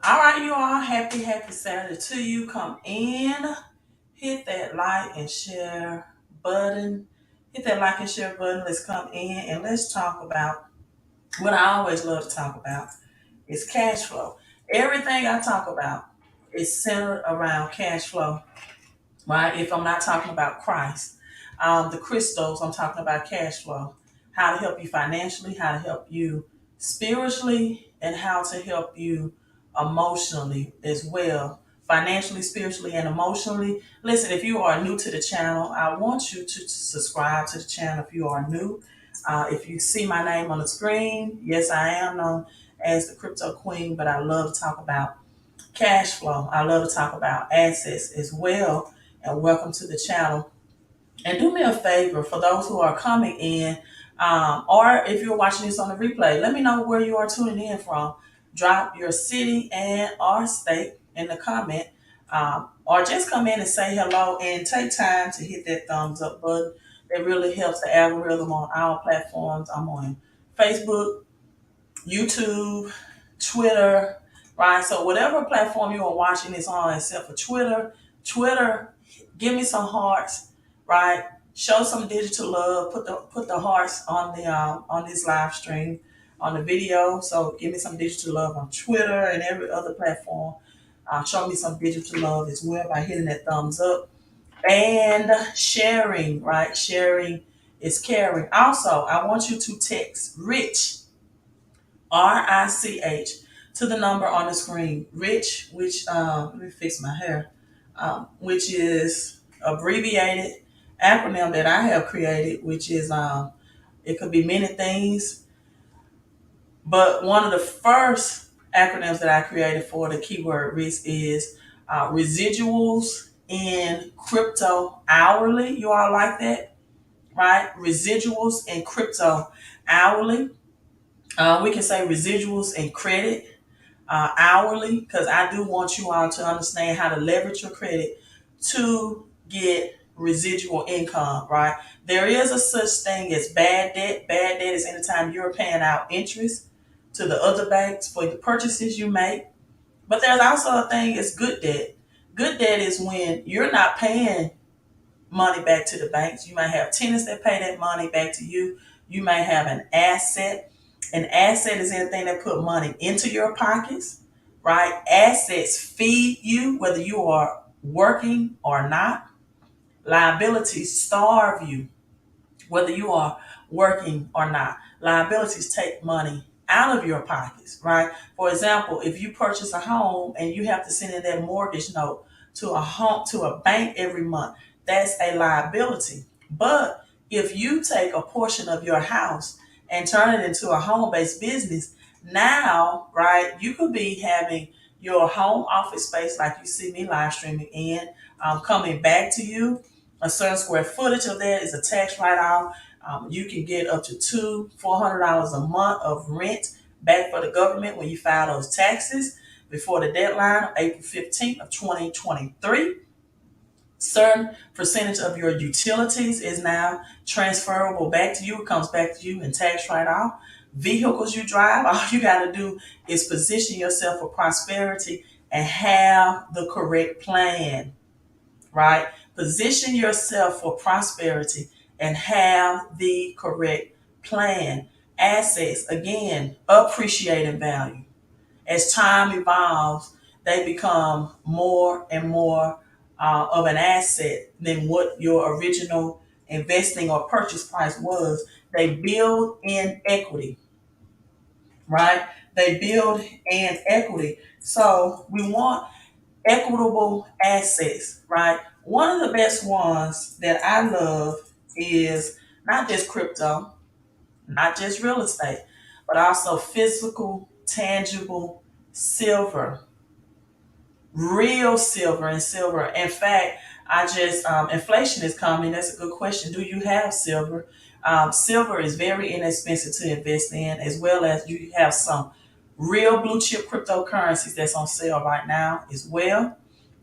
All right, you all. Happy Saturday to you. Come in, hit that like and share button. Hit that like and share button. Let's come in and let's talk about what I always love to talk about is cash flow. Everything I talk about is centered around cash flow, right? If I'm not talking about Christ, the Christos, I'm talking about cash flow, how to help you financially, how to help you spiritually, and how to help you emotionally as well. Financially, spiritually, and emotionally. Listen, if you are new to the channel, I want you to subscribe to the channel if you are new. If you see my name on the screen, yes, I am known as the Crypto Queen, but I love to talk about cash flow. I love to talk about assets as well. And welcome to the channel. And do me a favor for those who are coming in, or if you're watching this on the replay, let me know where you are tuning in from. Drop your city and or state in the comment, or just come in and say hello and take time to hit that thumbs up button. That really helps the algorithm on our platforms. I'm on Facebook, YouTube, Twitter, right? So whatever platform you are watching this on, except for Twitter, give me some hearts, right? Show some digital love. Put the hearts on this live stream, on the video. So give me some digital love on Twitter and every other platform. Show me some digital love as well by hitting that thumbs up and sharing, right? Sharing is caring. Also, I want you to text Rich RICH to the number on the screen. Rich, which let me fix my hair, which is abbreviated acronym that I have created, which is it could be many things, but one of the first acronyms that I created for the keyword risk is residuals in crypto hourly. You all like that, right? Residuals in crypto hourly. We can say residuals in credit hourly, because I do want you all to understand how to leverage your credit to get residual income, right? There is a such thing as bad debt. Bad debt is anytime you're paying out interest to the other banks for the purchases you make. But there's also a thing as good debt. Good debt is when you're not paying money back to the banks. You might have tenants that pay that money back to you. You may have an asset. An asset is anything that put money into your pockets, right? Assets feed you whether you are working or not. Liabilities starve you whether you are working or not. Liabilities take money out of your pockets, right? For example, if you purchase a home and you have to send in that mortgage note to a bank every month, that's a liability. But if you take a portion of your house and turn it into a home-based business, now, right, you could be having your home office space like you see me live streaming in, coming back to you. A certain square footage of that is a tax write-off. You can get up to $400 a month of rent back for the government when you file those taxes before the deadline of April 15th of 2023. Certain percentage of your utilities is now transferable back to you. It comes back to you in tax write-off. Vehicles you drive, all you got to do is position yourself for prosperity and have the correct plan, right? Position yourself for prosperity and have the correct plan. Assets, again, appreciate in value. As time evolves, they become more and more of an asset than what your original investing or purchase price was. They build in equity, right? They build in equity. So we want equitable assets, right? One of the best ones that I love is not just crypto, not just real estate, but also physical, tangible silver, real silver and silver. In fact, I just, inflation is coming. That's a good question. Do you have silver? Silver is very inexpensive to invest in, as well as you have some real blue chip cryptocurrencies that's on sale right now as well,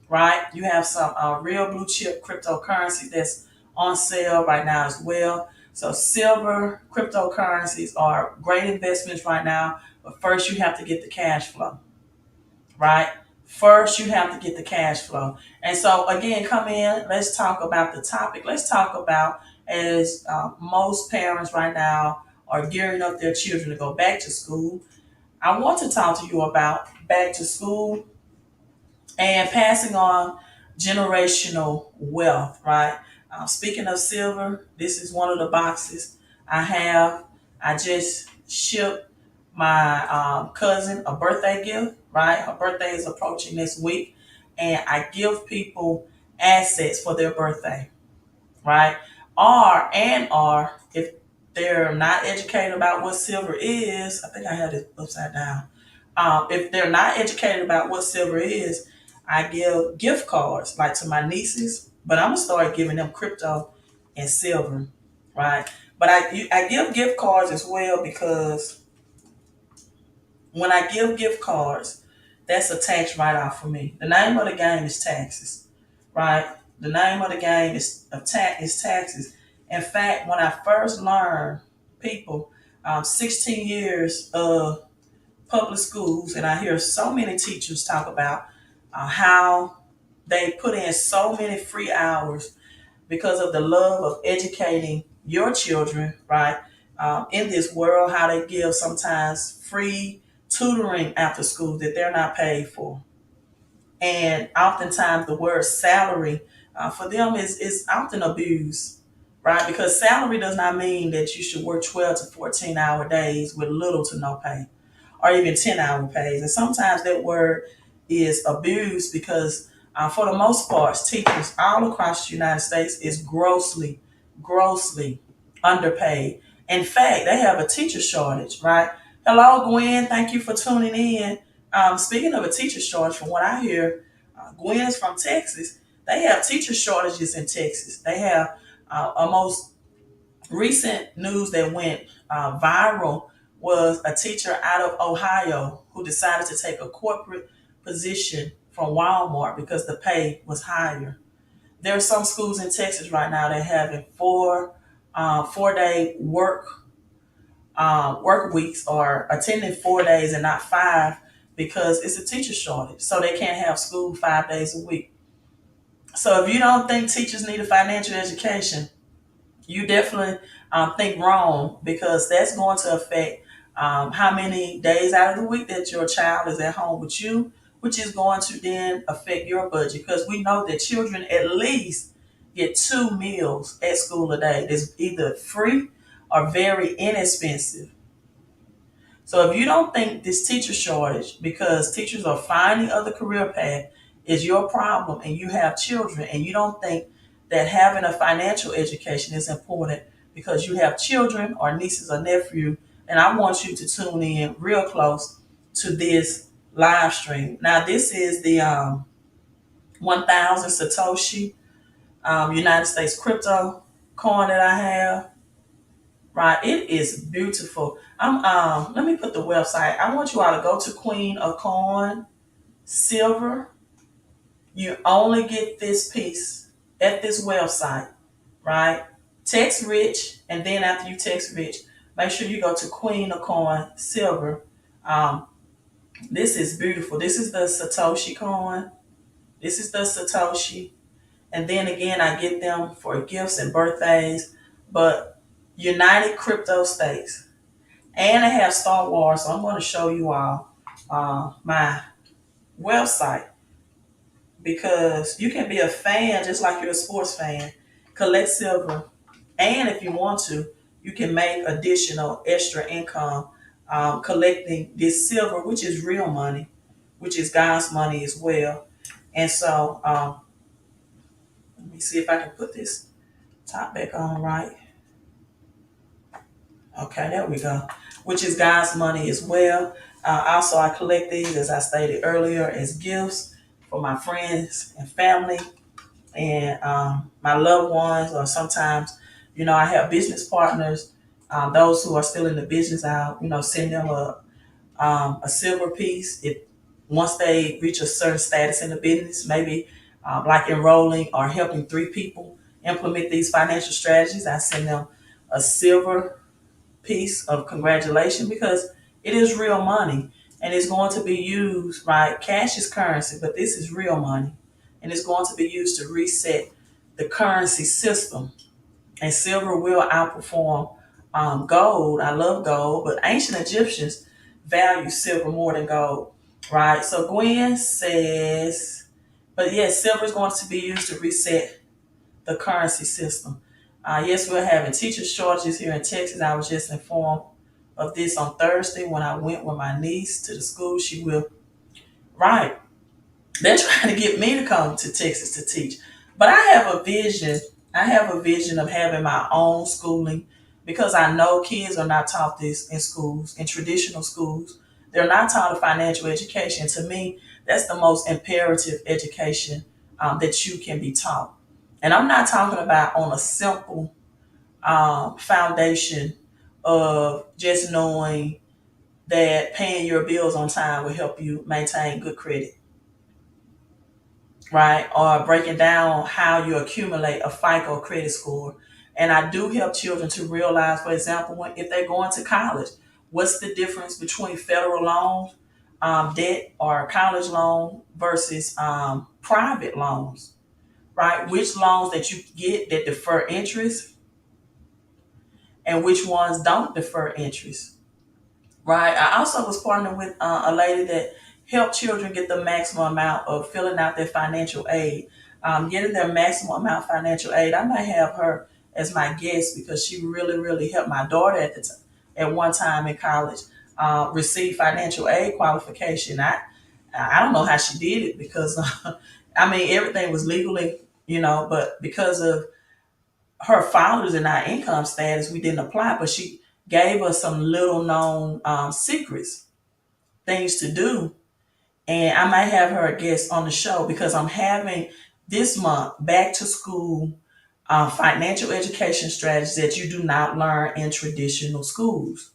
right? You have some real blue chip cryptocurrency that's on sale right now as well. So silver cryptocurrencies are great investments right now, but first you have to get the cash flow. right? First, you have to get the cash flow. And so, again, come in. Let's talk about the topic. Let's talk about as most parents right now are gearing up their children to go back to school. I want to talk to you about back to school and passing on generational wealth, right? Speaking of silver, this is one of the boxes I have. I just shipped my cousin a birthday gift, right? Her birthday is approaching this week, and I give people assets for their birthday, right? Or if they're not educated about what silver is, I think I had it upside down. If they're not educated about what silver is, I give gift cards like to my nieces, but I'm gonna start giving them crypto and silver, right? But I give gift cards as well because when I give gift cards, that's a tax write off for me. The name of the game is taxes, right? The name of the game is taxes. In fact, when I first learned people, 16 years of public schools, and I hear so many teachers talk about how they put in so many free hours because of the love of educating your children, right? In this world, how they give sometimes free tutoring after school that they're not paid for. And oftentimes the word salary for them is often abused, right? Because salary does not mean that you should work 12 to 14-hour days with little to no pay or even 10-hour pays. And sometimes that word is abused because, for the most part, teachers all across the United States is grossly underpaid. In fact, they have a teacher shortage, right? Hello, Gwen. Thank you for tuning in. Speaking of a teacher shortage, from what I hear, Gwen is from Texas. They have teacher shortages in Texas. They have a most recent news that went viral was a teacher out of Ohio who decided to take a corporate position from Walmart because the pay was higher. There are some schools in Texas right now that having 4 day work weeks or attending 4 days and not five because it's a teacher shortage. So they can't have school 5 days a week. So if you don't think teachers need a financial education, you definitely think wrong because that's going to affect how many days out of the week that your child is at home with you, which is going to then affect your budget because we know that children at least get 2 meals at school a day. That's either free or very inexpensive. So if you don't think this teacher shortage, because teachers are finding other career path, is your problem, and you have children, and you don't think that having a financial education is important because you have children or nieces or nephew, and I want you to tune in real close to this live stream. Now this is the 1,000 Satoshi United States crypto coin that I have. Right, it is beautiful. Let me put the website. I want you all to go to Queen of Corn Silver. You only get this piece at this website, right? Text Rich, and then after you text Rich, make sure you go to Queen of Corn Silver. Um, this is beautiful. This is the Satoshi coin. This is the Satoshi. And then again, I get them for gifts and birthdays. But United Crypto States. And I have Star Wars, so I'm going to show you all my website because you can be a fan just like you're a sports fan. Collect silver, and if you want to, you can make additional extra income collecting this silver, which is real money, which is God's money as well. And so, let me see if I can put this top back on right. Okay, there we go. Which is God's money as well. Also, I collect these, as I stated earlier, as gifts for my friends and family and my loved ones, or sometimes, I have business partners. Those who are still in the business, I'll, send them a silver piece. If once they reach a certain status in the business, maybe like enrolling or helping 3 people implement these financial strategies, I send them a silver piece of congratulation because it is real money. and it's going to be used, right? Cash is currency, but this is real money, and it's going to be used to reset the currency system. And silver will outperform gold. I love gold, but ancient Egyptians value silver more than gold, right? So Gwen says, but yes, silver is going to be used to reset the currency system. Yes, we're having teacher shortages here in Texas. I was just informed of this on Thursday when I went with my niece to the school. She will, right. They're trying to get me to come to Texas to teach. But I have a vision. I have a vision of having my own schooling because I know kids are not taught this in schools, in traditional schools. They're not taught a financial education. To me, that's the most imperative education that you can be taught. And I'm not talking about on a simple foundation of just knowing that paying your bills on time will help you maintain good credit, right? Or breaking down how you accumulate a FICO credit score. And I do help children to realize, for example, if they're going to college, what's the difference between federal loans, debt, or college loan versus private loans, right? Which loans that you get that defer interest and which ones don't defer interest, right? I also was partnering with a lady that helped children get the maximum amount of filling out their financial aid, getting their maximum amount of financial aid. I might have her as my guest because she really, really helped my daughter at one time in college receive financial aid qualification. I don't know how she did it because I mean everything was legally, but because of her fathers and our income status, we didn't apply. But she gave us some little known secrets, things to do. And I might have her a guest on the show because I'm having this month back to school financial education strategies that you do not learn in traditional schools.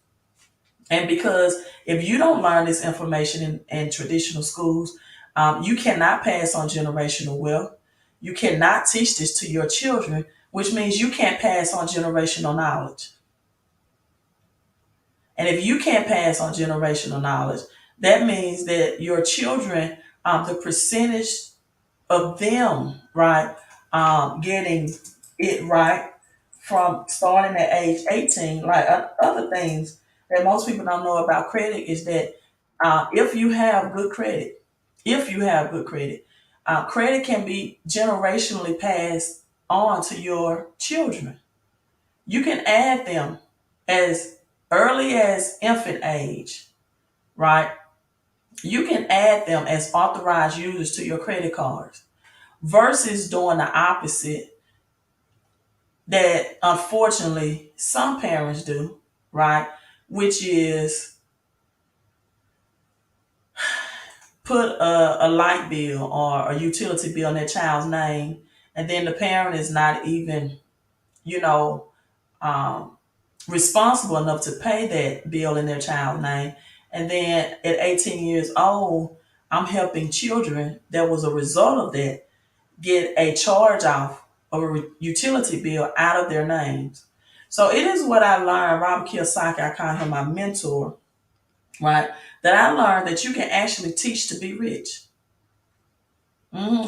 And because if you don't learn this information in traditional schools, you cannot pass on generational wealth. You cannot teach this to your children, which means you can't pass on generational knowledge. And if you can't pass on generational knowledge, that means that your children, the percentage of them, right, getting it right from starting at age 18, like other things that most people don't know about credit is that if you have good credit, if you have good credit, credit can be generationally passed on to your children. You can add them as early as infant age, right? You can add them as authorized users to your credit cards versus doing the opposite that unfortunately some parents do, right? Which is put a light bill or a utility bill in their child's name, and then the parent is not even, you know, um, responsible enough to pay that bill in their child's name. And then at 18 years old, I'm helping children that was a result of that get a charge off of a utility bill out of their names. So it is what I learned. Robert Kiyosaki, I call him my mentor, right? That I learned that you can actually teach to be rich.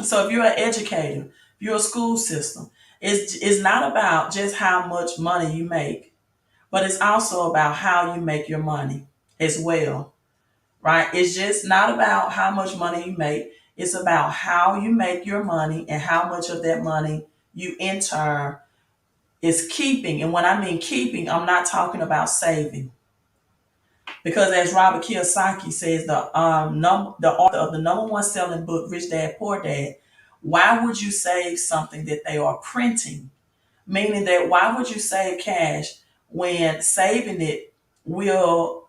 So if you're an educator, if you're a school system, it's not about just how much money you make, but it's also about how you make your money as well, right? It's just not about how much money you make. It's about how you make your money and how much of that money you in turn is keeping. And when I mean keeping, I'm not talking about saving. Because as Robert Kiyosaki says, the author of the number one selling book, Rich Dad Poor Dad, why would you save something that they are printing? Meaning that why would you save cash when saving it will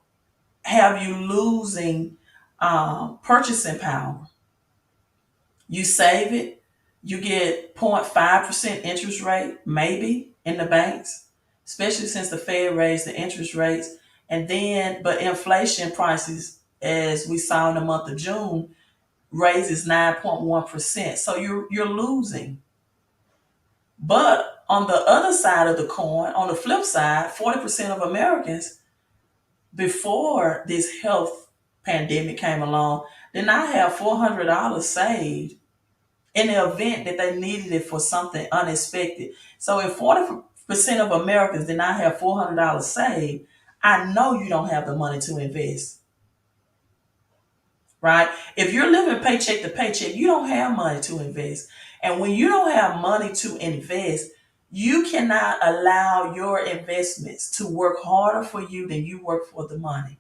have you losing purchasing power? You save it, you get 0.5% interest rate, maybe in the banks, especially since the Fed raised the interest rates. And then, but inflation prices, as we saw in the month of June, raises 9.1%. So you're losing. But on the other side of the coin, on the flip side, 40% of Americans before this health pandemic came along, then I have $400 saved in the event that they needed it for something unexpected. So if 40% of Americans did not have $400 saved, I know you don't have the money to invest, right? If you're living paycheck to paycheck, you don't have money to invest. And when you don't have money to invest, you cannot allow your investments to work harder for you than you work for the money.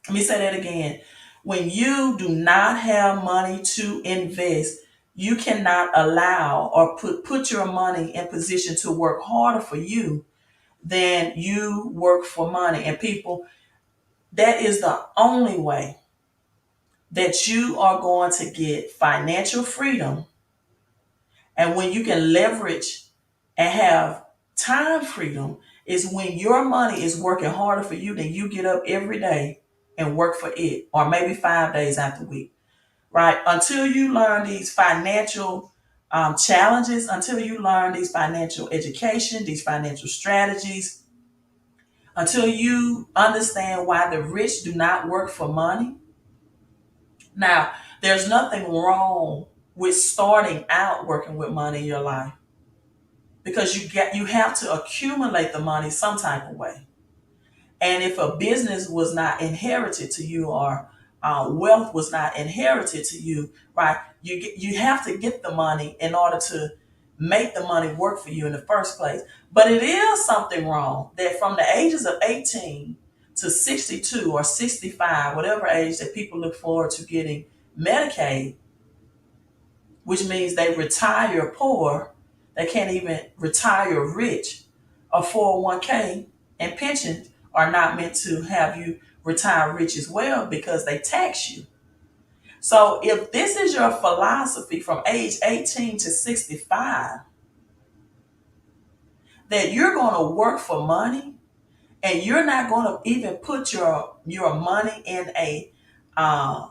Let me say that again. When you do not have money to invest, you cannot allow or put your money in position to work harder for you than you work for money. And people, that is the only way that you are going to get financial freedom. And when you can leverage and have time freedom is when your money is working harder for you than you get up every day and work for it, or maybe 5 days out the week, right? Until you learn these financial challenges, until you learn these financial education, these financial strategies, until you understand why the rich do not work for money. Now, there's nothing wrong with starting out working with money in your life because you have to accumulate the money some type of way. And if a business was not inherited to you, or wealth was not inherited to you, right? You have to get the money in order to make the money work for you in the first place. But it is something wrong that from the ages of 18 to 62 or 65, whatever age that people look forward to getting Medicaid, which means they retire poor, they can't even retire rich. A 401k and pensions are not meant to have you retire rich as well because they tax you. So if this is your philosophy from age 18 to 65, that you're going to work for money and you're not going to even put your money in uh,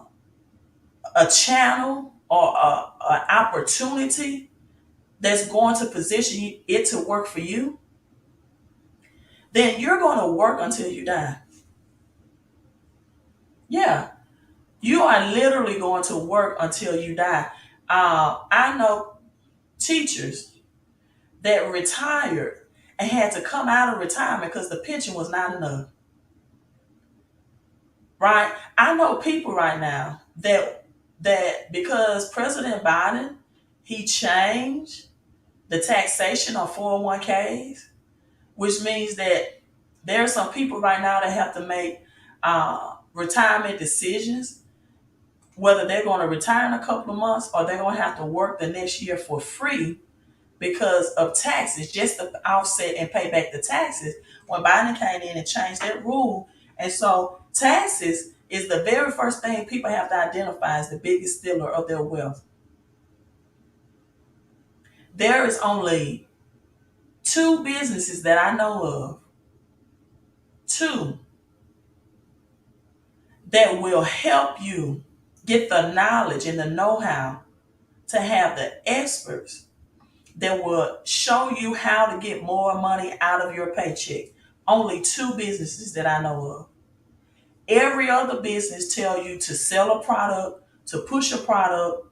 a channel or an opportunity that's going to position it to work for you, then you're going to work until you die. Yeah, you are literally going to work until you die. I know teachers that retired and had to come out of retirement because the pension was not enough. Right? I know people right now that because President Biden, he changed the taxation on 401ks, which means that there are some people right now that have to make retirement decisions, whether they're going to retire in a couple of months or they're going to have to work the next year for free because of taxes, just to offset and pay back the taxes. When Biden came in and changed that rule, and so taxes is the very first thing people have to identify as the biggest stealer of their wealth. There is only two businesses that I know of, two, that will help you get the knowledge and the know-how to have the experts that will show you how to get more money out of your paycheck. Only two businesses that I know of. Every other business tell you to sell a product, to push a product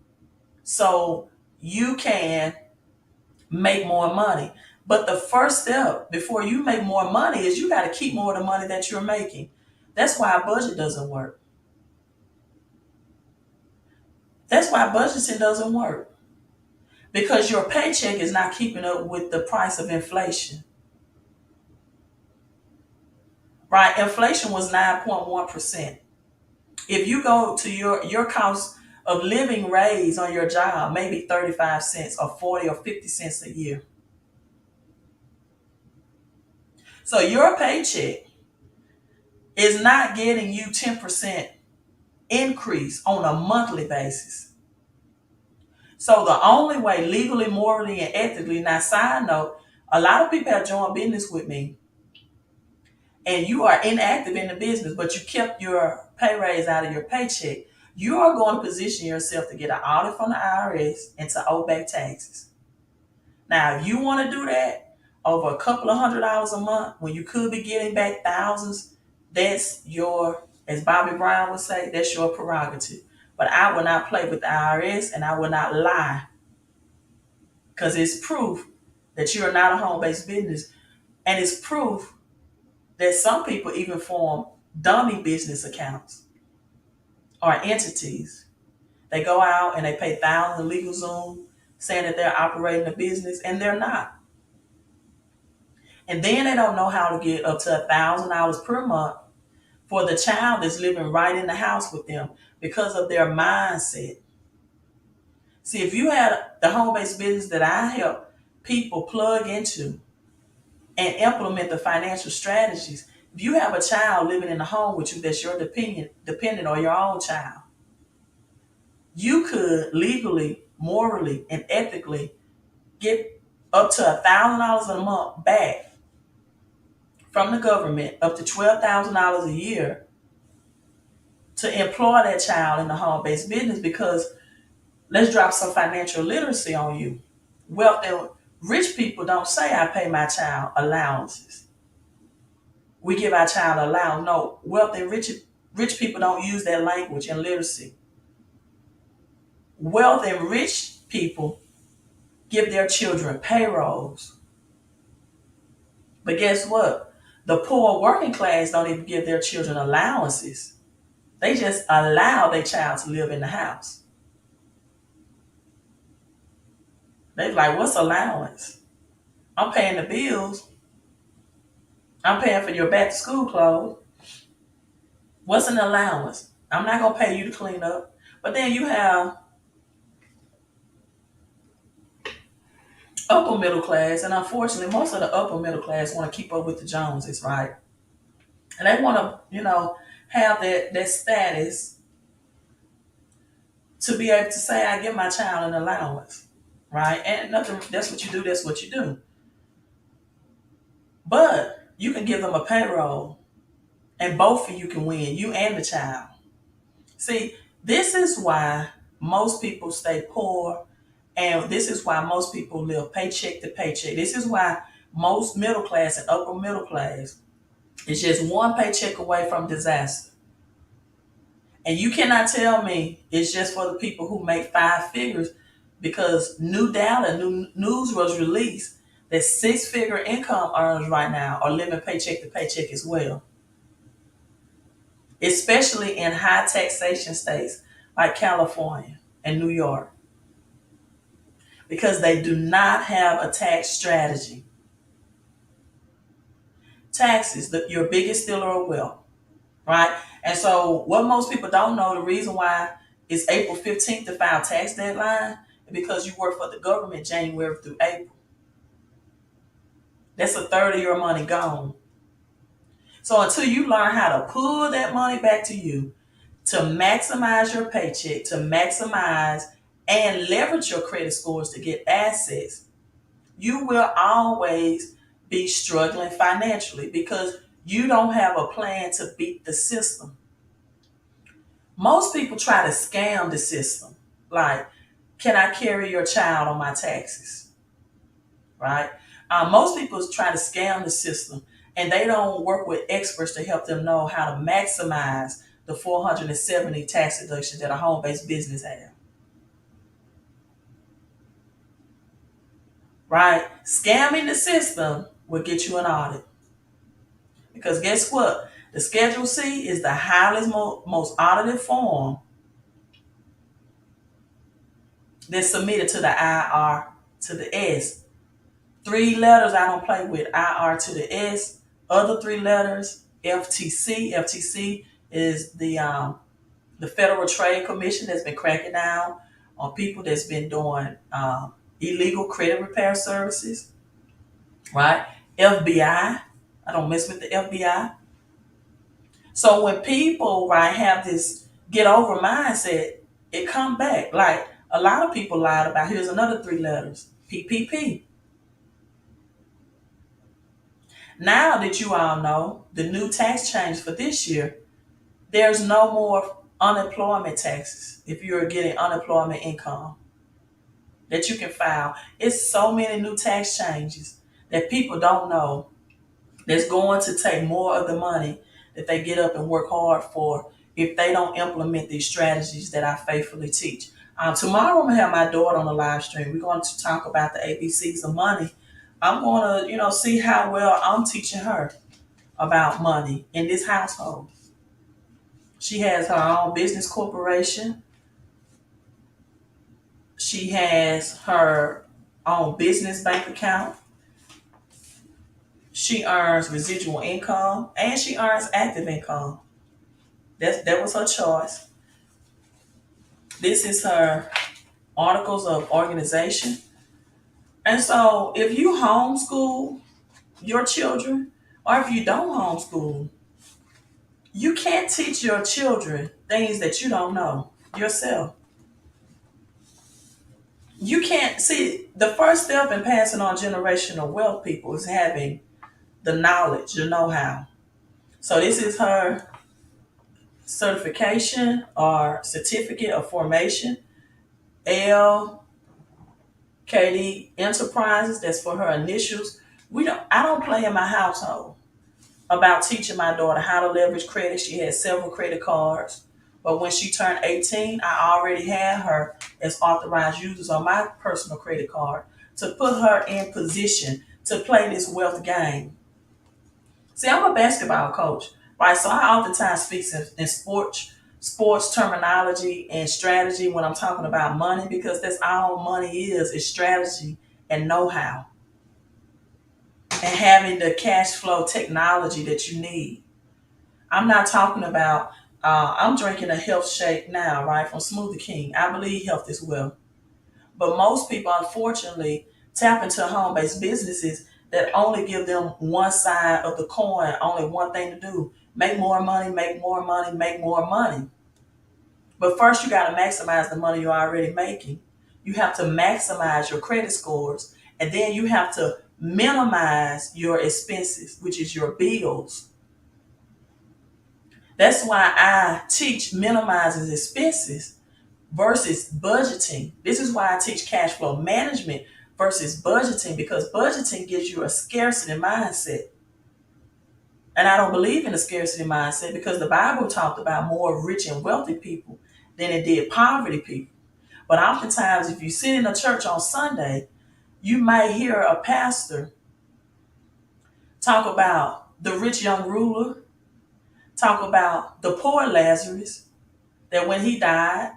so you can make more money. But the first step before you make more money is you got to keep more of the money that you're making. That's why a budget doesn't work. That's why budgeting doesn't work. Because your paycheck is not keeping up with the price of inflation. Right? Inflation was 9.1%. If you go to your cost of living raise on your job, maybe 35 cents or 40 or 50 cents a year. So your paycheck is not getting you 10% increase on a monthly basis. So the only way legally, morally, and ethically, now side note, a lot of people have joined business with me and you are inactive in the business, but you kept your pay raise out of your paycheck. You are going to position yourself to get an audit from the IRS and to owe back taxes. Now, if you want to do that over a couple of $100s a month when you could be getting back thousands, that's your As Bobby Brown would say, that's your prerogative. But I will not play with the IRS and I will not lie because it's proof that you're not a home based business. And it's proof that some people even form dummy business accounts or entities. They go out and they pay thousands of legal Zoom saying that they're operating a business and they're not. And then they don't know how to get up to $1,000 per month for the child that's living right in the house with them because of their mindset. See, if you had the home based business that I help people plug into and implement the financial strategies, if you have a child living in the home with you that's your dependent or your own child, you could legally, morally, and ethically get up to $1,000 a month back from the government, up to $12,000 a year to employ that child in the home based business because let's drop some financial literacy on you. Wealth and rich people don't say I pay my child allowances. We give our child allowance. No, wealth and rich people don't use that language in literacy. Wealth and rich people give their children payrolls. But guess what? The poor working class don't even give their children allowances. They just allow their child to live in the house. They're like, what's allowance? I'm paying the bills. I'm paying for your back to school clothes. What's an allowance? I'm not gonna pay you to clean up. But then you have upper middle class, and unfortunately, most of the upper middle class want to keep up with the Joneses, right? And they want to, have that status to be able to say, I give my child an allowance, right? And nothing. That's what you do. That's what you do. But you can give them a payroll, and both of you can win, you and the child. See, this is why most people stay poor, and this is why most people live paycheck to paycheck. This is why most middle class and upper middle class is just one paycheck away from disaster. And you cannot tell me it's just for the people who make five figures because new data, new news was released that six-figure income earners right now are living paycheck to paycheck as well, especially in high taxation states like California and New York, because they do not have a tax strategy. Taxes, your biggest stealer of wealth, right? And so, what most people don't know, the reason why it's April 15th to file tax deadline is because you work for the government January through April. That's a third of your money gone. So, until you learn how to pull that money back to you, to maximize your paycheck, to maximize and leverage your credit scores to get assets, you will always be struggling financially because you don't have a plan to beat the system. Most people try to scam the system. Like, can I carry your child on my taxes? Right? Most people try to scam the system and they don't work with experts to help them know how to maximize the 470 tax deductions that a home based business has. Right? Scamming the system will get you an audit. Because guess what? The Schedule C is the highest, most audited form that's submitted to the IR to the S. Three letters I don't play with: IR to the S. Other three letters: FTC. FTC is the Federal Trade Commission that's been cracking down on people that's been doing illegal credit repair services. Right? FBI. I don't mess with the FBI. So when people, right, have this get over mindset, it come back. Like a lot of people lied about. Here's another three letters: PPP. Now that you all know the new tax change for this year, there's no more unemployment taxes if you're getting unemployment income that you can file. It's so many new tax changes that people don't know that's going to take more of the money that they get up and work hard for if they don't implement these strategies that I faithfully teach. Tomorrow I'm gonna have my daughter on the live stream. We're going to talk about the ABCs of money. I'm going to, see how well I'm teaching her about money in this household. She has her own business corporation. She has her own business bank account. She earns residual income and she earns active income. That was her choice. This is her articles of organization. And so if you homeschool your children, or if you don't homeschool, you can't teach your children things that you don't know yourself. You can't see the first step in passing on generational wealth, people, is having the knowledge, the know-how. So this is her certification or certificate of formation, LKD Enterprises. That's for her initials. I don't play in my household about teaching my daughter how to leverage credit. She has several credit cards. But when she turned 18, I already had her as authorized users on my personal credit card to put her in position to play this wealth game. See, I'm a basketball coach, right? So I oftentimes speak in sports terminology and strategy when I'm talking about money, because that's all money is strategy and know-how and having the cash flow technology that you need. I'm not talking about, I'm drinking a health shake now, right, from Smoothie King. I believe health is wealth. But most people, unfortunately, tap into home based businesses that only give them one side of the coin, only one thing to do: make more money, make more money, make more money. But first, you got to maximize the money you're already making. You have to maximize your credit scores, and then you have to minimize your expenses, which is your bills. That's why I teach minimizing expenses versus budgeting. This is why I teach cash flow management versus budgeting, because budgeting gives you a scarcity mindset. And I don't believe in a scarcity mindset because the Bible talked about more rich and wealthy people than it did poverty people. But oftentimes, if you sit in a church on Sunday, you might hear a pastor talk about the rich young ruler, talk about the poor Lazarus, that when he died,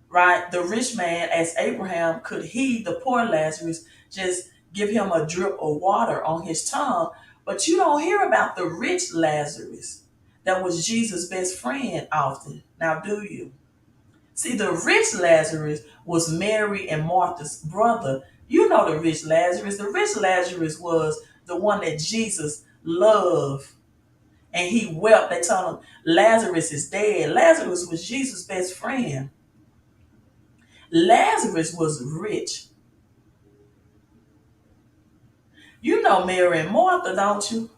right, the rich man, as Abraham, could heed the poor Lazarus, just give him a drip of water on his tongue. But you don't hear about the rich Lazarus that was Jesus' best friend often. Now, do you? See, the rich Lazarus was Mary and Martha's brother. You know the rich Lazarus. The rich Lazarus was the one that Jesus loved. And he wept. They told him Lazarus is dead. Lazarus was Jesus' best friend. Lazarus was rich. You know Mary and Martha, don't you?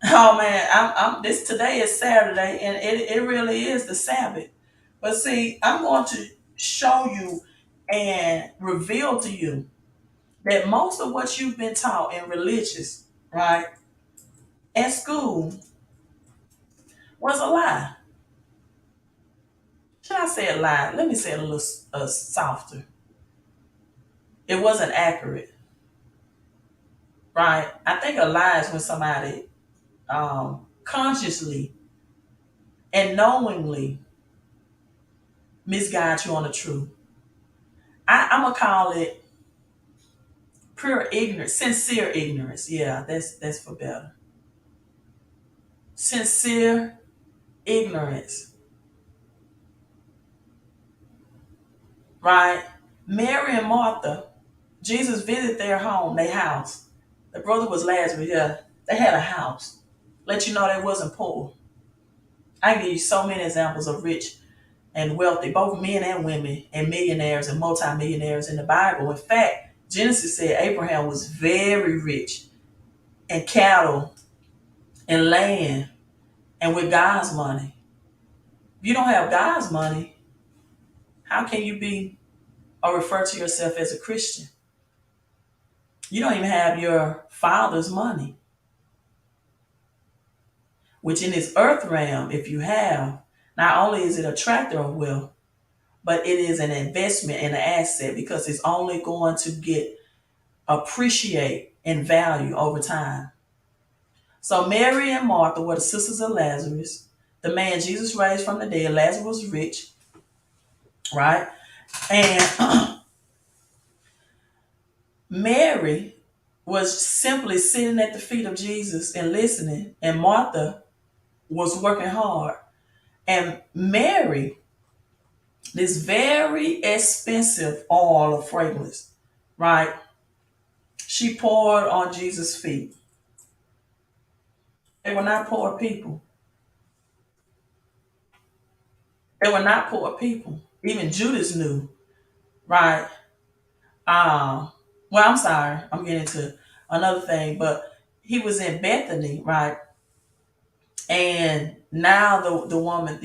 Oh man, I'm this today is Saturday and it really is the Sabbath. But see, I'm going to show you and reveal to you that most of what you've been taught in religious, right, at school was a lie. Should I say a lie? Let me say it a little softer. It wasn't accurate, right? I think a lie is when somebody consciously and knowingly misguide you on the truth. I'm gonna call it pure ignorance, sincere ignorance. Yeah, that's for better. Sincere ignorance, right? Mary and Martha, Jesus visited their home, their house. The brother was Lazarus. Yeah, they had a house. Let you know they wasn't poor. I can give you so many examples of rich and wealthy, both men and women, and millionaires and multimillionaires in the Bible. In fact, Genesis said Abraham was very rich in cattle and land and with God's money. If you don't have God's money, how can you be or refer to yourself as a Christian? You don't even have your father's money. which in this earth realm, if you have, not only is it a tractor of wealth, but it is an investment and an asset because it's only going to get appreciate in value over time. So Mary and Martha were the sisters of Lazarus, the man Jesus raised from the dead. Lazarus was rich, right? And Mary was simply sitting at the feet of Jesus and listening, and Martha was working hard. And Mary, this very expensive oil of fragrance, right? She poured on Jesus' feet. They were not poor people. They were not poor people. Even Judas knew, right? Well, I'm sorry, I'm getting to another thing, but he was in Bethany, right? And now the woman,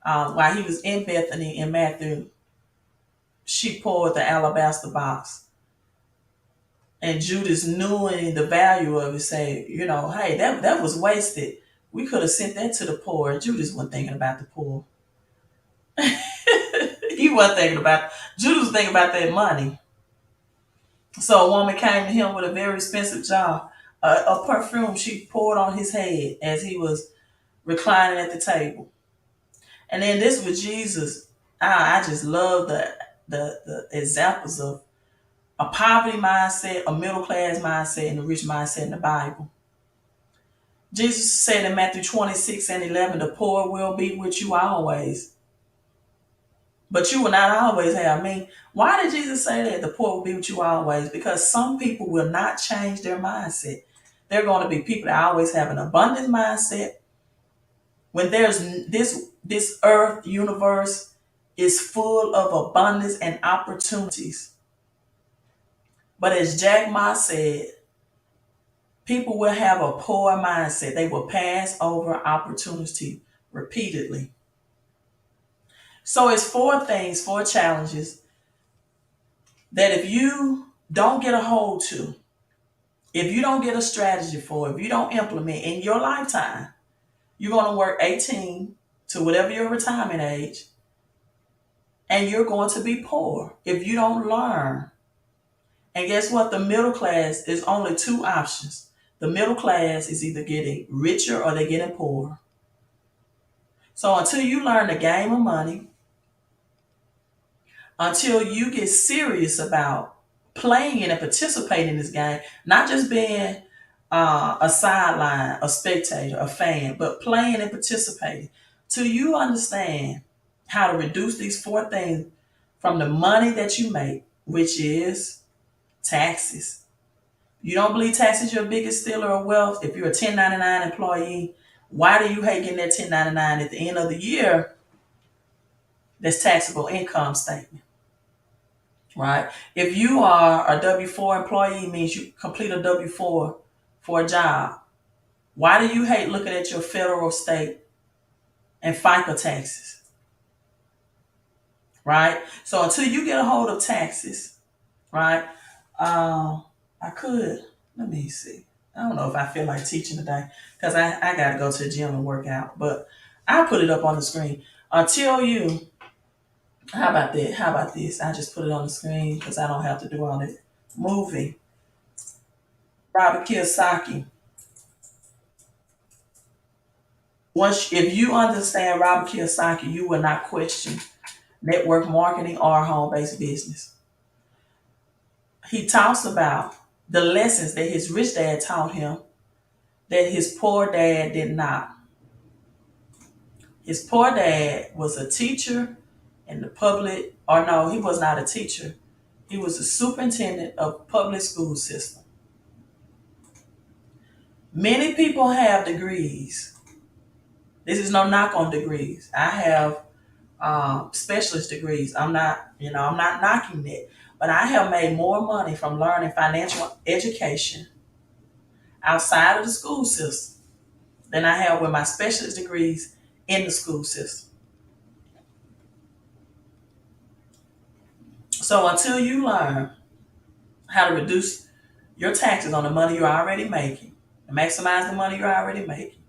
while he was in Bethany in Matthew, she poured the alabaster box. And Judas, knowing the value of it, say, hey, that was wasted. We could have sent that to the poor. Judas wasn't thinking about the poor. He wasn't thinking about, Judas was thinking about that money. So a woman came to him with a very expensive jar of perfume. She poured on his head as he was reclining at the table. And then this with Jesus, I just love the examples of a poverty mindset, a middle class mindset, and a rich mindset in the Bible. Jesus said in Matthew 26:11, the poor will be with you always, but you will not always have me. Why did Jesus say that? The poor will be with you always? Because some people will not change their mindset. They're going to be people that always have an abundant mindset. When there's this earth universe is full of abundance and opportunities. But as Jack Ma said, people will have a poor mindset. They will pass over opportunity repeatedly. So it's four things, four challenges that if you don't get a hold to, if you don't get a strategy for, if you don't implement in your lifetime, you're going to work 18 to whatever your retirement age, and you're going to be poor if you don't learn. And guess what? The middle class is only two options. The middle class is either getting richer or they're getting poorer. So until you learn the game of money, until you get serious about playing in and participating in this game, not just being a sideline, a spectator, a fan, but playing and participating, till you understand how to reduce these four things from the money that you make, which is taxes. You don't believe tax is your biggest stealer of wealth? If you're a 1099 employee, why do you hate getting that 1099 at the end of the year? That's taxable income statement, right? If you are a W-4 employee, means you complete a W-4 for a job. Why do you hate looking at your federal, state, and FICA taxes, right? So until you get a hold of taxes, right? I could, let me see. I don't know if I feel like teaching today because I got to go to the gym and work out, but I'll put it up on the screen. Until you, how about that? How about this? I just put it on the screen because I don't have to do all that movie. Robert Kiyosaki. Once, if you understand Robert Kiyosaki, you will not question network marketing or home-based business. He talks about the lessons that his rich dad taught him that his poor dad did not. His poor dad was a teacher in the public, or no, he was not a teacher. He was a superintendent of public school system. Many people have degrees. This is no knock on degrees. I have specialist degrees. I'm not knocking that, but I have made more money from learning financial education outside of the school system than I have with my specialist degrees in the school system. So until you learn how to reduce your taxes on the money you're already making and maximize the money you're already making,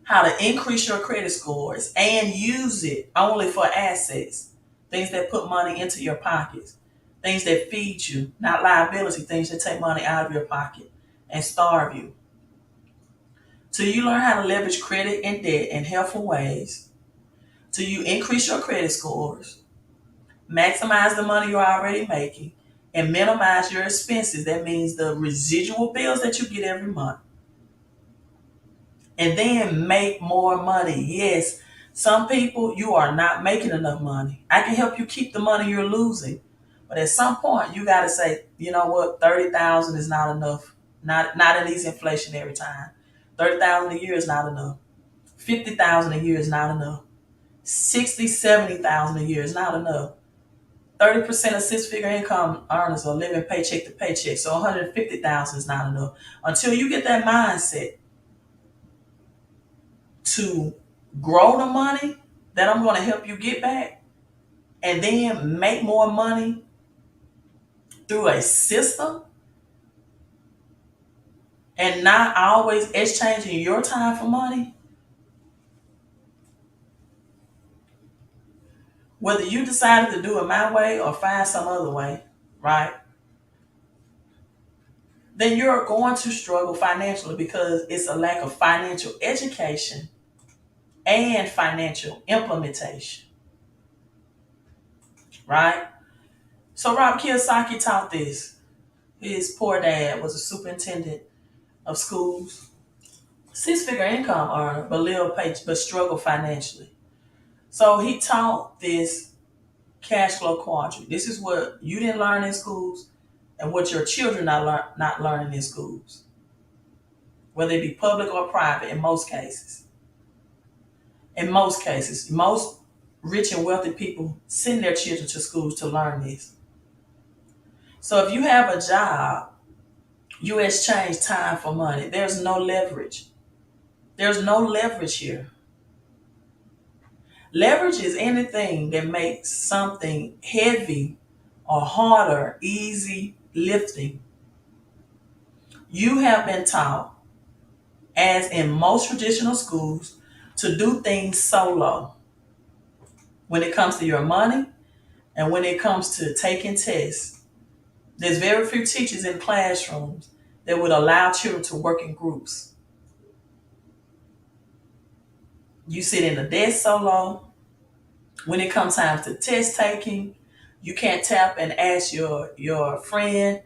how to increase your credit scores and use it only for assets, things that put money into your pockets, things that feed you, not liability, things that take money out of your pocket and starve you. Till you learn how to leverage credit and debt in helpful ways, till you increase your credit scores, maximize the money you're already making, and minimize your expenses. That means the residual bills that you get every month. And then make more money. Yes, some people, you are not making enough money. I can help you keep the money you're losing. But at some point, you got to say, you know what, 30,000 is not enough. Not in these inflationary times. 30,000 a year is not enough. 50,000 a year is not enough. 60, 70,000 a year is not enough. 30% of six-figure income earners are living paycheck to paycheck. So 150,000 is not enough. Until you get that mindset to grow the money that I'm going to help you get back, and then make more money through a system, and not always exchanging your time for money, whether you decided to do it my way or find some other way, right? Then you're going to struggle financially because it's a lack of financial education and financial implementation, right? So Robert Kiyosaki taught this. His poor dad was a superintendent of schools, six-figure income earner, but but struggle financially. So he taught this cash flow quadrant. This is what you didn't learn in schools, and what your children are not learning in schools, whether it be public or private. In most cases, most rich and wealthy people send their children to schools to learn this. So if you have a job, you exchange time for money. There's no leverage. There's no leverage here. Leverage is anything that makes something heavy or harder easy lifting. You have been taught, as in most traditional schools, to do things solo when it comes to your money and when it comes to taking tests. There's very few teachers in classrooms that would allow children to work in groups. You sit in the desk solo. When it comes time to test taking, you can't tap and ask your friend,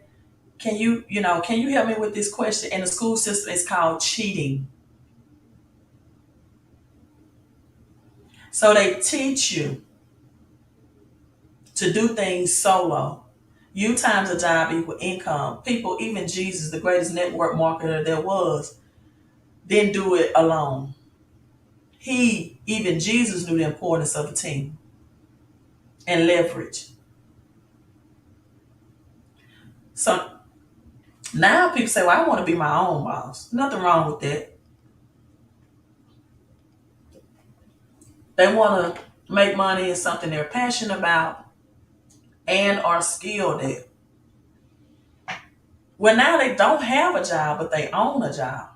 can you help me with this question? In the school system, it's called cheating. So they teach you to do things solo. You times a job equal income. People, even Jesus, the greatest network marketer there was, didn't do it alone. Even Jesus knew the importance of a team and leverage. So now people say, well, I want to be my own boss. Nothing wrong with that. They want to make money in something they're passionate about and are skilled at. Well, now they don't have a job, but they own a job.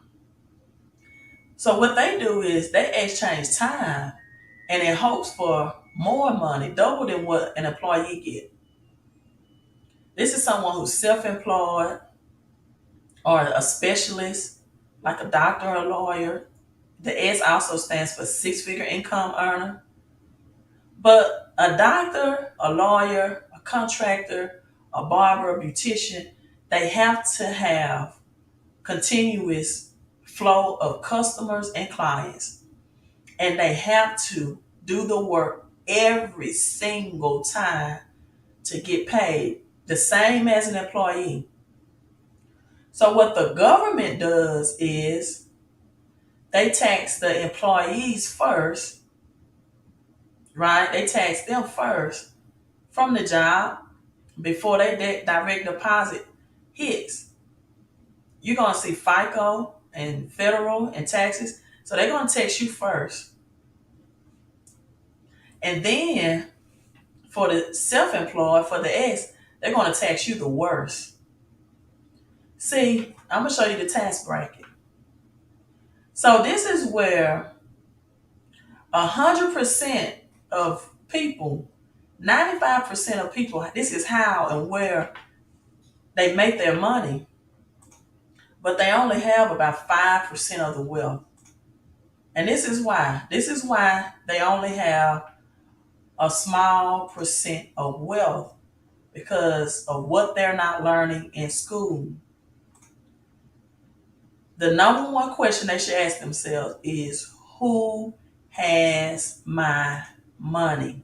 So what they do is they exchange time and in hopes for more money, double than what an employee get. This is someone who's self-employed or a specialist, like a doctor or a lawyer. The S also stands for six-figure income earner. But a doctor, a lawyer, a contractor, a barber, a beautician, they have to have continuous flow of customers and clients. And they have to do the work every single time to get paid, the same as an employee. So what the government does is they tax the employees first, right? They tax them first from the job before they direct deposit hits. You're going to see FICO and federal and taxes. So they're going to tax you first. And then for the self-employed, for the S, they're going to tax you the worst. See, I'm going to show you the tax bracket. So this is where 100% of people, 95% of people, this is how and where they make their money, but they only have about 5% of the wealth. And this is why. This is why they only have a small percent of wealth, because of what they're not learning in school. The number one question they should ask themselves is, who has my money?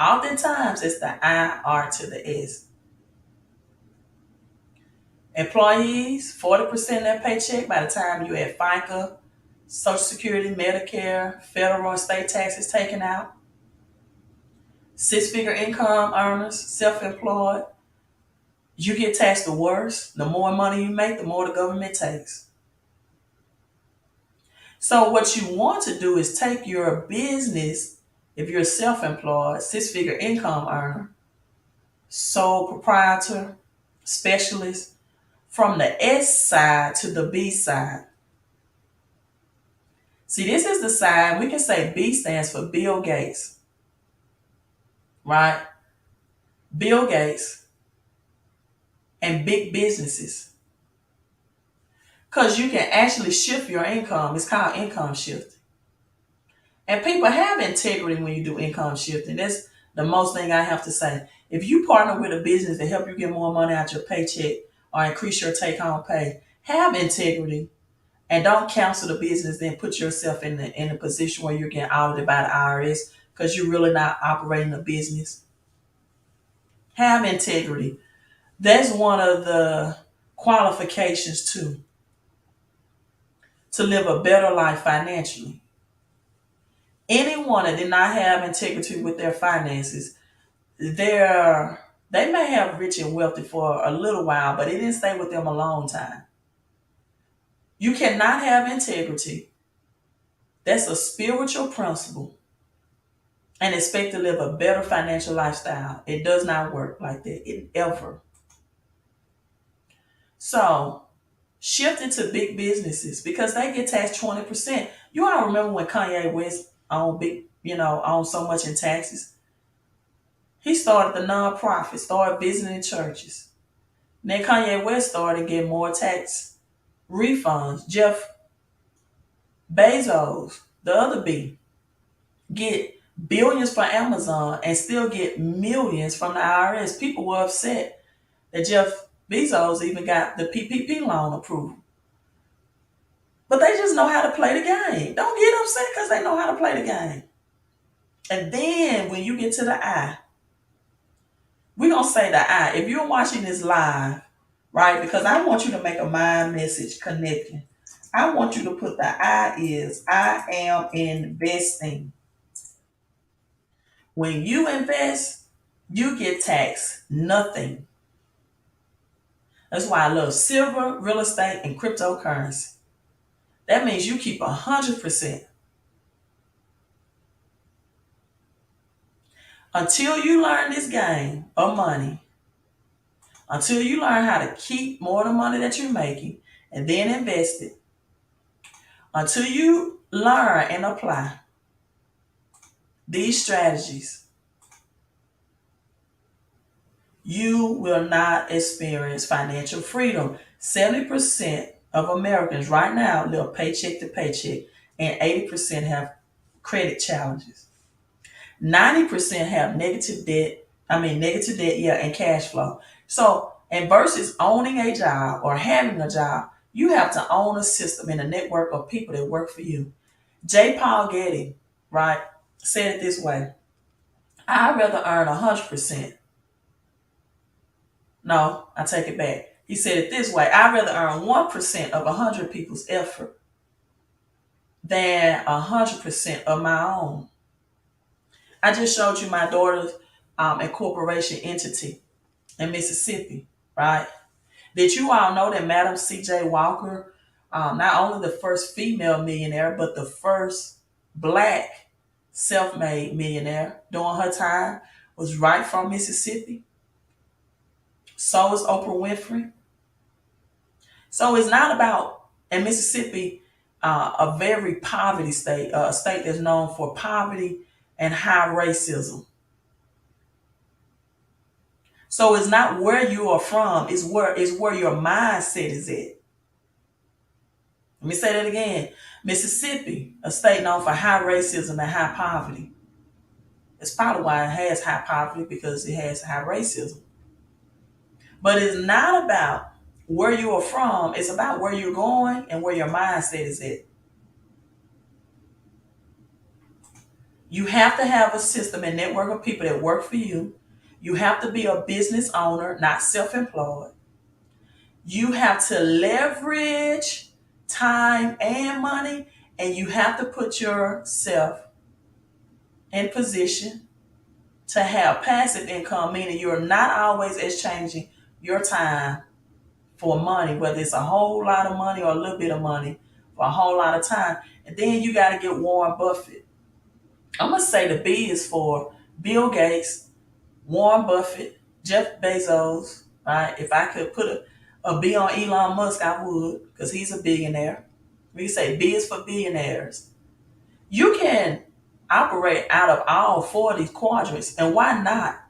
Oftentimes it's the IR to the S. Employees, 40% of their paycheck by the time you add FICA, Social Security, Medicare, federal and state taxes taken out. Six-figure income earners, self-employed, you get taxed the worst. The more money you make, the more the government takes. So what you want to do is take your business, if you're self-employed, six-figure income earner, sole proprietor, specialist, from the S side to the B side. See, this is the side, we can say B stands for Bill Gates, right? Bill Gates and big businesses. Because you can actually shift your income. It's called income shift. And people have integrity when you do income shifting. That's the most thing I have to say. If you partner with a business to help you get more money out your paycheck or increase your take home pay, have integrity and don't cancel the business, then put yourself in a position where you're getting audited by the IRS because you're really not operating a business. Have integrity. That's one of the qualifications too, to live a better life financially. Anyone that did not have integrity with their finances, they may have rich and wealthy for a little while, but it didn't stay with them a long time. You cannot have integrity. That's a spiritual principle, and expect to live a better financial lifestyle. It does not work like that. It ever. So shift into big businesses because they get taxed 20%. You all remember when Kanye West owned owned so much in taxes? He started the nonprofit, started visiting churches. Then Kanye West started getting more tax refunds. Jeff Bezos, the other B, get billions for Amazon and still get millions from the IRS. People were upset that Jeff Bezos even got the PPP loan approved. But they just know how to play the game. Don't get upset because they know how to play the game. And then when you get to the I, we're going to say the I. If you're watching this live, right, because I want you to make a mind message connecting. I want you to put the I is, I am investing. When you invest, you get taxed nothing. That's why I love silver, real estate, and cryptocurrency. That means you keep 100%. Until you learn this game of money, until you learn how to keep more of the money that you're making and then invest it, until you learn and apply these strategies, you will not experience financial freedom. 70% of Americans right now live paycheck to paycheck, and 80% have credit challenges. 90% have negative debt, yeah, and cash flow. So, and versus owning a job or having a job, you have to own a system and a network of people that work for you. J. Paul Getty, right, said it this way: I'd rather earn 100%. No, I take it back. He said it this way: I'd rather earn 1% of 100 people's effort than 100% of my own. I just showed you my daughter's incorporation entity in Mississippi, right? Did you all know that Madam C.J. Walker, not only the first female millionaire, but the first black self-made millionaire during her time, was right from Mississippi? So is Oprah Winfrey. So it's not about, in Mississippi, a very poverty state, a state that's known for poverty and high racism. So it's not where you are from, it's where your mindset is at. Let me say that again. Mississippi, a state known for high racism and high poverty. It's probably why it has high poverty because it has high racism. But it's not about where you are from, it's about where you're going and where your mindset is at. You have to have a system and network of people that work for you. You have to be a business owner, not self employed. You have to leverage time and money, and you have to put yourself in position to have passive income, meaning you're not always exchanging your time for money, whether it's a whole lot of money or a little bit of money for a whole lot of time. And then you got to get Warren Buffett. I'm going to say the B is for Bill Gates, Warren Buffett, Jeff Bezos, right? If I could put a B on Elon Musk, I would, because he's a billionaire. We say B is for billionaires. You can operate out of all four of these quadrants, and why not?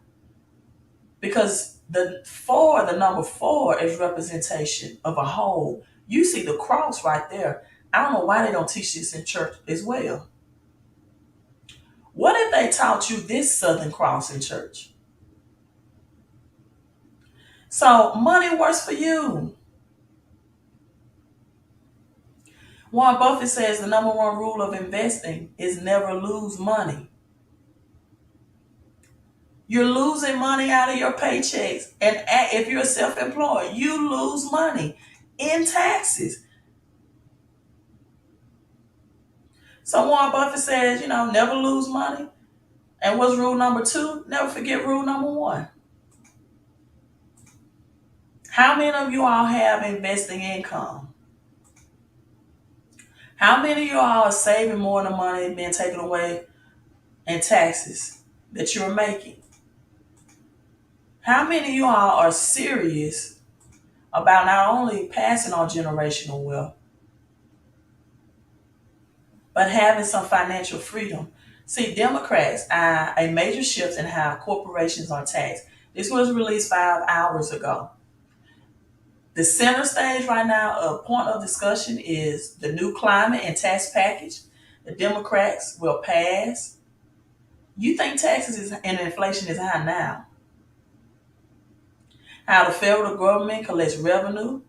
Because the number four is representation of a whole. You see the cross right there. I don't know why they don't teach this in church as well. What if they taught you this Southern Cross in church? So money works for you. Warren Buffett says the number one rule of investing is never lose money. You're losing money out of your paychecks. And if you're self-employed, you lose money in taxes. So Warren Buffett says, never lose money. And what's rule number two? Never forget rule number one. How many of you all have investing income? How many of you all are saving more than the money being taken away in taxes that you're making? How many of you all are serious about not only passing on generational wealth, but having some financial freedom? See, Democrats are a major shift in how corporations are taxed. This was released 5 hours ago. The center stage right now, a point of discussion is the new climate and tax package the Democrats will pass. You think taxes and inflation is high now? How the federal government collects revenue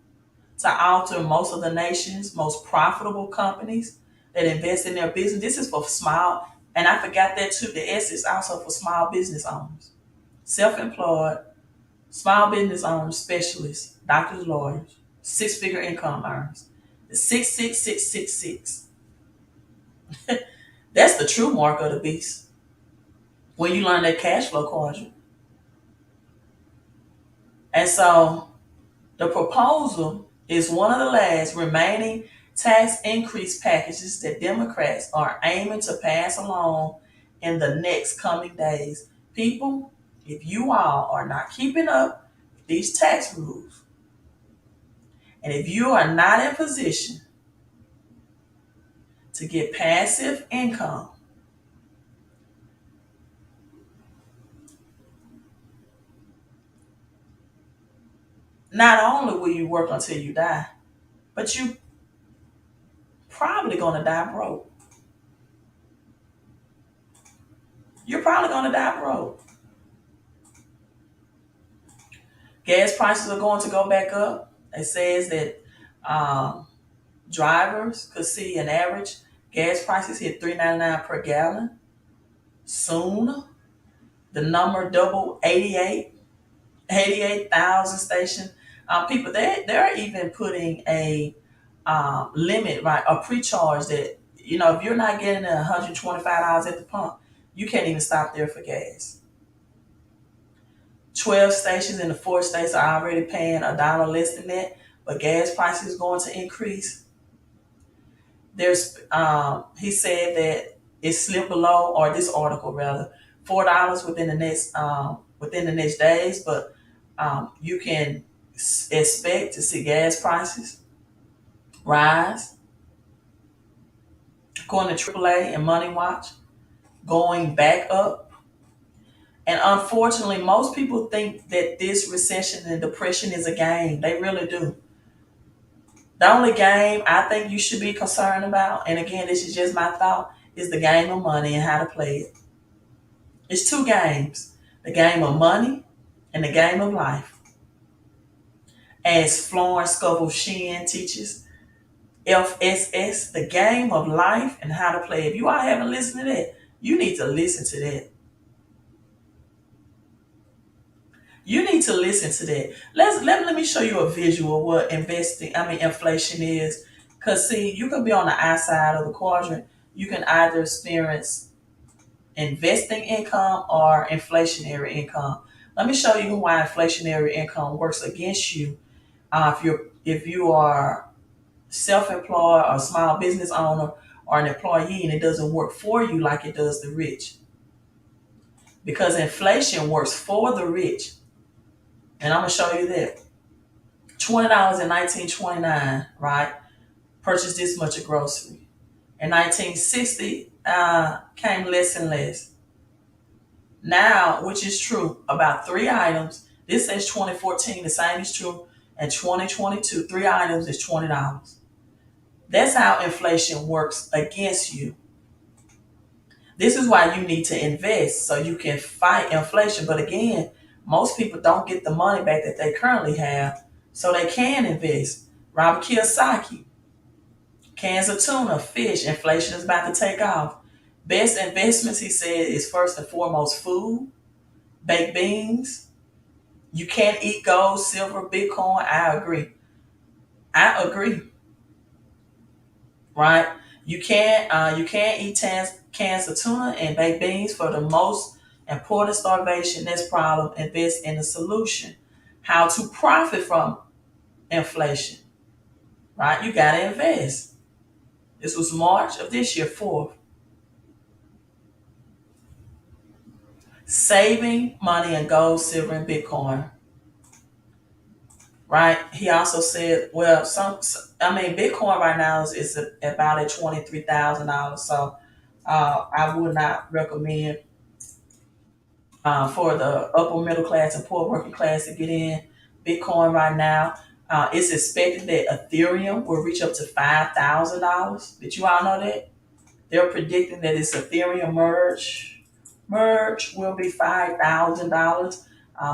to alter most of the nation's most profitable companies that invest in their business. This is for small, and I forgot that too. The S is also for small business owners, self-employed, small business owners, specialists, doctors, lawyers, six-figure income earners. The 66666. That's the true mark of the beast. When you learn that cash flow quadrant. And so the proposal is one of the last remaining tax increase packages that Democrats are aiming to pass along in the next coming days. People, if you all are not keeping up with these tax rules, and if you are not in position to get passive income, not only will you work until you die, but you probably gonna die broke. You're probably gonna die broke. Gas prices are going to go back up. It says that um, drivers could see an average gas prices hit $3.99 per gallon soon. The number doubled 88,000 stations. People, they're even putting a limit, right? A pre-charge that, if you're not getting $125 at the pump, you can't even stop there for gas. 12 stations in the 4 states are already paying $1 less than that, but gas prices is going to increase. He said that it slipped below, or this article rather, $4 within the next days, but you can expect to see gas prices rise. according to AAA and Money Watch, going back up. And unfortunately, most people think that this recession and depression is a game. They really do. The only game I think you should be concerned about, and again, this is just my thought, is the game of money and how to play it. It's two games: the game of money and the game of life. As Florence Scovel Shinn teaches, FSS, the game of life and how to play. If you all haven't listened to that, you need to listen to that. You need to listen to that. Let me show you a visual of what inflation is. Cause see, you can be on the outside of the quadrant. You can either experience investing income or inflationary income. Let me show you why inflationary income works against you. If you are self-employed or a small business owner or an employee and it doesn't work for you like it does the rich. Because inflation works for the rich. And I'm gonna show you that. $20 in 1929, right? Purchased this much of grocery. In 1960, came less and less. Now, which is true, about three items. This says 2014, the same is true. And 2022, three items is $20. That's how inflation works against you. This is why you need to invest so you can fight inflation. But again, most people don't get the money back that they currently have, so they can invest. Robert Kiyosaki, cans of tuna, fish, inflation is about to take off. Best investments, he said, is first and foremost food, baked beans. You can't eat gold, silver, Bitcoin. I agree. I agree. Right? You can't eat cans of tuna and baked beans for the most important starvation. This problem. Invest in a solution. How to profit from inflation. Right? You gotta invest. This was March of this year, 4th. Saving money in gold, silver, and Bitcoin. Right? He also said, well, Bitcoin right now is about at $23,000. So I would not recommend for the upper middle class and poor working class to get in Bitcoin right now. It's expected that Ethereum will reach up to $5,000. Did you all know that? They're predicting that its Ethereum merge will be $5,000.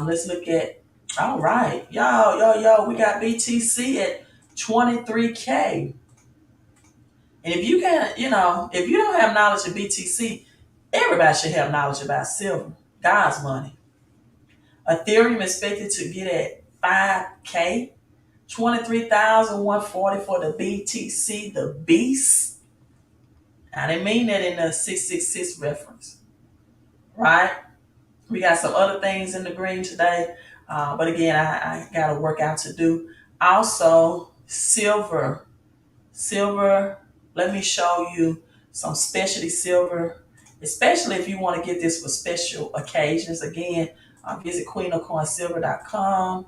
Let's look at. All right, yo, we got BTC at 23K. And if you can, if you don't have knowledge of BTC, everybody should have knowledge about silver, God's money. Ethereum expected to get at 5K, 23,140 for the BTC, the beast. I didn't mean that in the 666 reference, right? We got some other things in the green today, but again, I got a workout to do. Also, silver. Silver, let me show you some specialty silver, especially if you want to get this for special occasions. Again, visit queenofcoinsilver.com.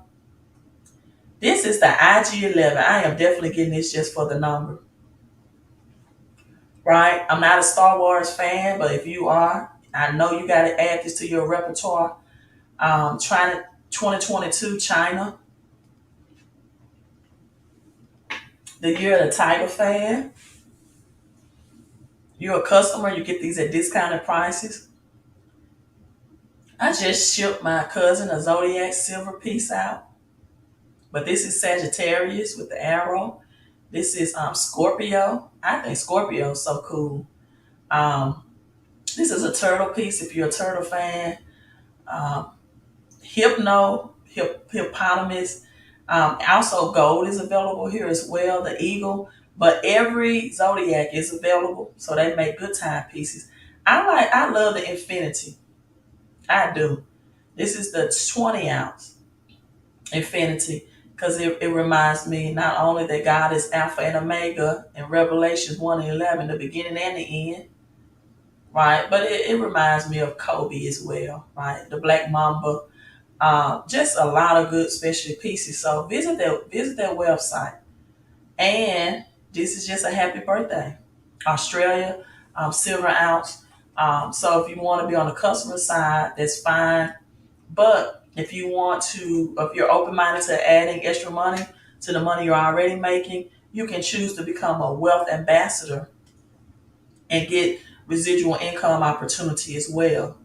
This is the IG11. I am definitely getting this just for the number, right? I'm not a Star Wars fan, but if you are, I know you got to add this to your repertoire. Trying to 2022 China, the year of the Tiger fan. You're a customer, you get these at discounted prices. I just shipped my cousin a Zodiac silver piece out, but this is Sagittarius with the arrow. This is Scorpio. I think Scorpio is so cool. Um, this is a turtle piece if you're a turtle fan. Um, Hippopotamus. Also, gold is available here as well, the eagle. But every zodiac is available, so they make good timepieces. I love the infinity. I do. This is the 20-ounce infinity because it reminds me not only that God is Alpha and Omega in Revelations 1 and 11, the beginning and the end, right? But it reminds me of Kobe as well, right? The Black Mamba. Just a lot of good special pieces. So visit their website. And this is just a happy birthday. Australia, silver ounce. So if you want to be on the customer side, that's fine. But if you want to, if you're open minded to adding extra money to the money you're already making, you can choose to become a wealth ambassador and get residual income opportunity as well.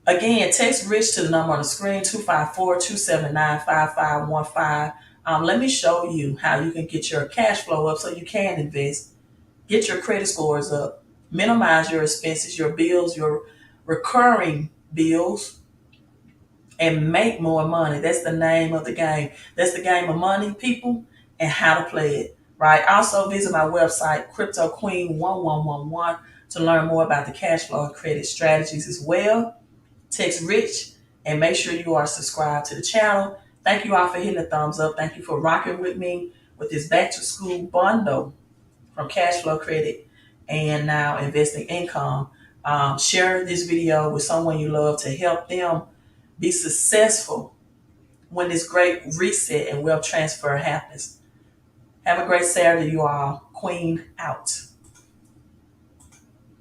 Again, text Rich to the number on the screen, 254-279-5515. Let me show you how you can get your cash flow up so you can invest, get your credit scores up, minimize your expenses, your bills, your recurring bills, and make more money. That's the name of the game. That's the game of money, people, and how to play it. Right. Also visit my website, Crypto Queen 1111, to learn more about the cash flow and credit strategies as well. Text Rich and make sure you are subscribed to the channel. Thank you all for hitting the thumbs up. Thank you for rocking with me with this back to school bundle from Cash Flow Credit and now Investing Income. Share this video with someone you love to help them be successful when this great reset and wealth transfer happens. Have a great Saturday, you all. Queen out.